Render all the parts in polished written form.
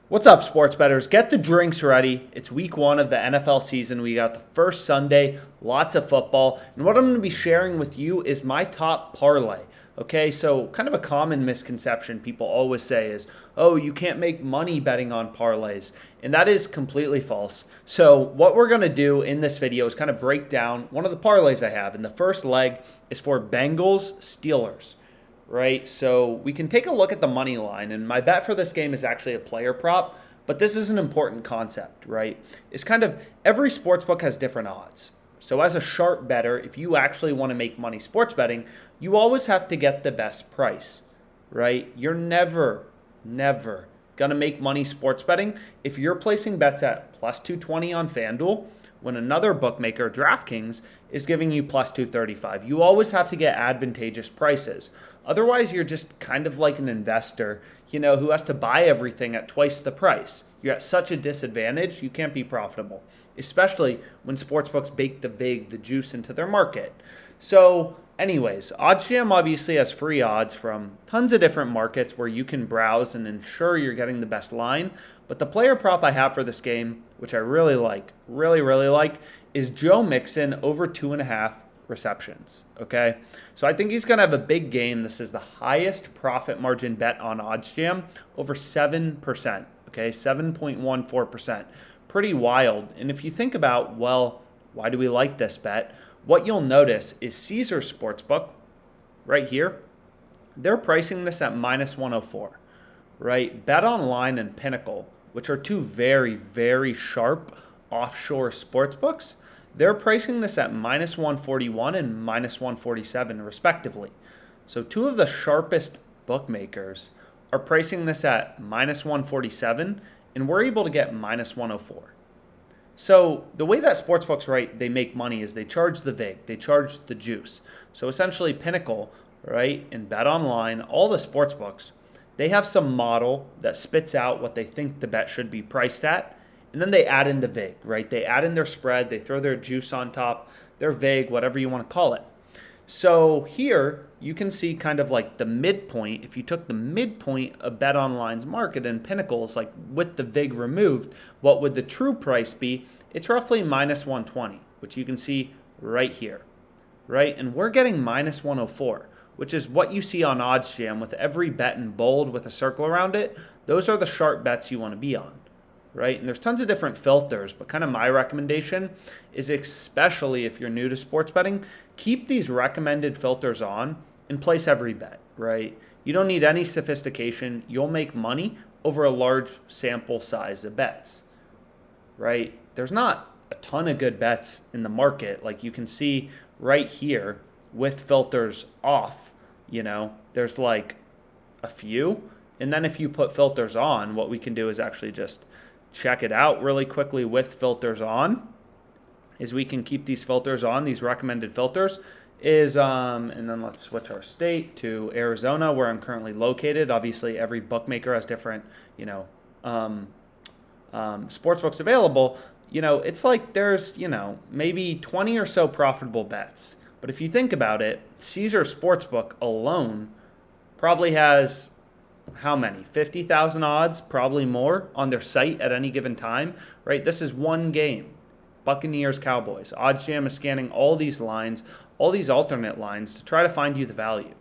What's up, sports bettors? Get the drinks ready. It's week 1 of the NFL season. We got the first Sunday, lots of football. And what I'm going to be sharing with you is my top parlay. Okay, so kind of a common misconception people always say is, oh, you can't make money betting on parlays. And that is completely false. So what we're going to do in this video is kind of break down one of the parlays I have. And the first leg is for Bengals Steelers. Right, so we can take a look at the money line, and my bet for this game is actually a player prop, but this is an important concept, right? It's kind of every sportsbook has different odds. So as a sharp bettor, if you actually want to make money sports betting, you always have to get the best price, right? You're never going to make money sports betting if you're placing bets at plus 220 on FanDuel when another bookmaker, DraftKings, is giving you plus 235. You always have to get advantageous prices. Otherwise, you're just kind of like an investor, who has to buy everything at twice the price. You're at such a disadvantage, you can't be profitable, especially when sportsbooks bake the juice into their market. So anyways, OddsJam obviously has free odds from tons of different markets where you can browse and ensure you're getting the best line. But the player prop I have for this game, which I really like, is Joe Mixon over 2.5 receptions. Okay, so I think he's going to have a big game. This is the highest profit margin bet on OddsJam, over 7%. Okay, 7.14%. Pretty wild. And if you think about, well, why do we like this bet? What you'll notice is Caesar Sportsbook, right here, they're pricing this at minus 104, right? Bet Online and Pinnacle, which are two very, very sharp offshore sportsbooks, they're pricing this at minus 141 and minus 147, respectively. So two of the sharpest bookmakers are pricing this at minus 147, and we're able to get minus 104. So the way that sportsbooks, right, they make money is they charge the vig, they charge the juice. So essentially Pinnacle, right, and Bet Online, all the sportsbooks, they have some model that spits out what they think the bet should be priced at, and then they add in the vig, right? They add in their spread, they throw their juice on top, their vig, whatever you want to call it. So here you can see kind of like the midpoint. If you took the midpoint of Bet Online's market and Pinnacle's, like with the vig removed, what would the true price be? It's roughly minus 120, which you can see right here, right? And we're getting minus 104, which is what you see on OddsJam with every bet in bold with a circle around it. Those are the sharp bets you want to be on, right? And there's tons of different filters, but kind of my recommendation is, especially if you're new to sports betting, keep these recommended filters on and place every bet, right? You don't need any sophistication. You'll make money over a large sample size of bets, right? There's not a ton of good bets in the market. Like you can see right here with filters off, there's like a few. And then if you put filters on, what we can do is actually just check it out really quickly with filters on, is we can keep these filters on, these recommended filters, and then let's switch our state to Arizona, where I'm currently located. Obviously, every bookmaker has different, sportsbooks available. It's like there's, maybe 20 or so profitable bets. But if you think about it, Caesar Sportsbook alone probably has how many? 50,000 odds, probably more, on their site at any given time, right? This is one game. Buccaneers, Cowboys. OddsJam is scanning all these lines, all these alternate lines to try to find you the value.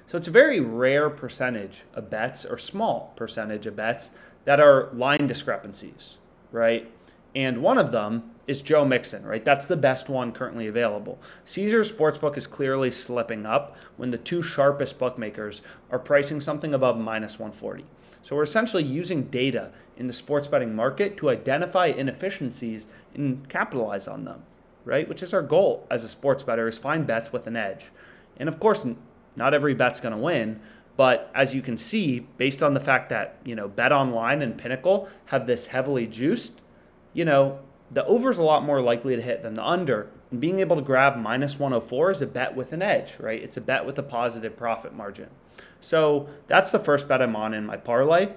So it's a very rare percentage of bets, or small percentage of bets, that are line discrepancies, right? And one of them is Joe Mixon, right? That's the best one currently available. Caesar Sportsbook is clearly slipping up when the two sharpest bookmakers are pricing something above minus 140. So we're essentially using data in the sports betting market to identify inefficiencies and capitalize on them, right? Which is our goal as a sports bettor, is find bets with an edge. And of course, not every bet's going to win, but as you can see, based on the fact that, Bet Online and Pinnacle have this heavily juiced, the over is a lot more likely to hit than the under. And being able to grab minus 104 is a bet with an edge, right? It's a bet with a positive profit margin. So that's the first bet I'm on in my parlay.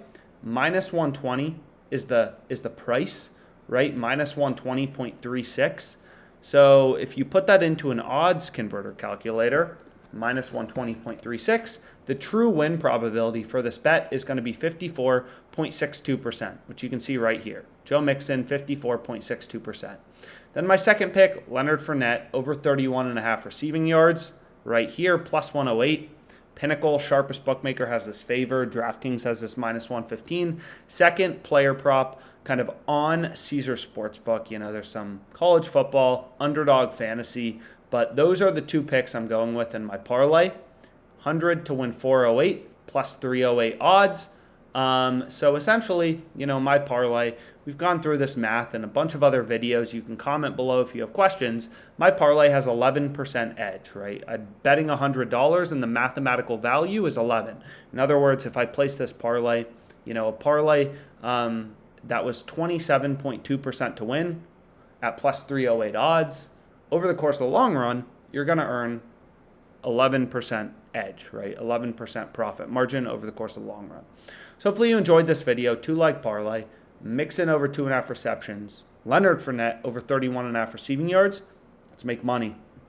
Minus 120 is the price, right? Minus 120.36. So if you put that into an odds converter calculator, minus 120.36. The true win probability for this bet is going to be 54.62%, which you can see right here. Joe Mixon, 54.62%. Then my second pick, Leonard Fournette, over 31.5 receiving yards, right here, plus 108. Pinnacle, sharpest bookmaker, has this favor. DraftKings has this minus 115. Second player prop, kind of on Caesar Sportsbook. You know, there's some college football, underdog fantasy, but those are the two picks I'm going with in my parlay. 100 to win 408, plus 308 odds. So essentially, you know, my parlay, we've gone through this math and a bunch of other videos. You can comment below if you have questions. My parlay has 11% edge, right? I'm betting $100 and the mathematical value is 11. In other words, if I place this parlay, you know, a parlay that was 27.2% to win at plus 308 odds, over the course of the long run, you're going to earn 11% edge, right? 11% profit margin over the course of the long run. So hopefully you enjoyed this video. 2-leg parlay, Mixon over 2.5 receptions, Leonard Fournette over 31.5 receiving yards. Let's make money.